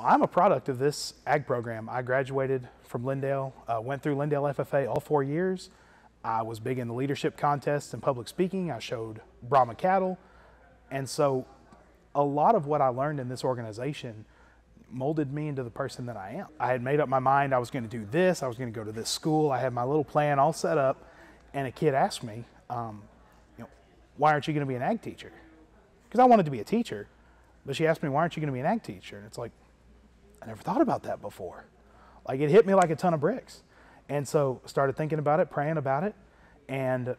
I'm a product of this ag program. I graduated from Lindale, went through Lindale FFA all 4 years. I was big in the leadership contests and public speaking. I showed Brahma cattle. And so a lot of what I learned in this organization molded me into the person that I am. I had made up my mind I was going to do this, I was going to go to this school, I had my little plan all set up, and a kid asked me, why aren't you going to be an ag teacher? Because I wanted to be a teacher, but she asked me, why aren't you going to be an ag teacher? And it's like, I never thought about that before. Like, it hit me like a ton of bricks. And so I started thinking about it, praying about it, and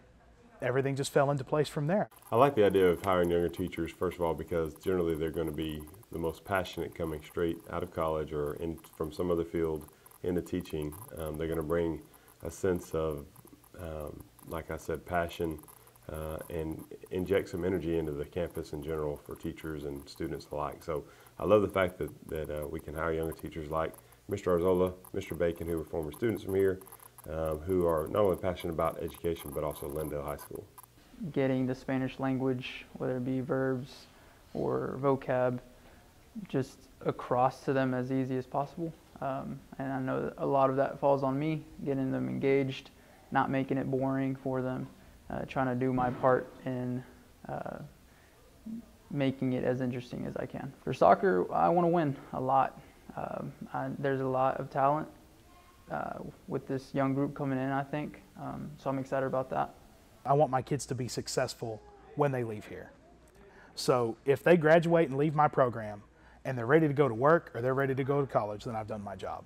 everything just fell into place from there. I like the idea of hiring younger teachers, first of all, because generally they're going to be the most passionate coming straight out of college or from some other field into teaching. They're going to bring a sense of, like I said, passion and inject some energy into the campus in general for teachers and students alike. So I love the fact that we can hire younger teachers like Mr. Arzola, Mr. Bacon, who were former students from here, who are not only passionate about education, but also Lindale High School. Getting the Spanish language, whether it be verbs or vocab, just across to them as easy as possible. And I know that a lot of that falls on me, getting them engaged, not making it boring for them, trying to do my part in making it as interesting as I can. For soccer, I want to win a lot. There's a lot of talent with this young group coming in, I think, so I'm excited about that. I want my kids to be successful when they leave here. So if they graduate and leave my program and they're ready to go to work or they're ready to go to college, then I've done my job.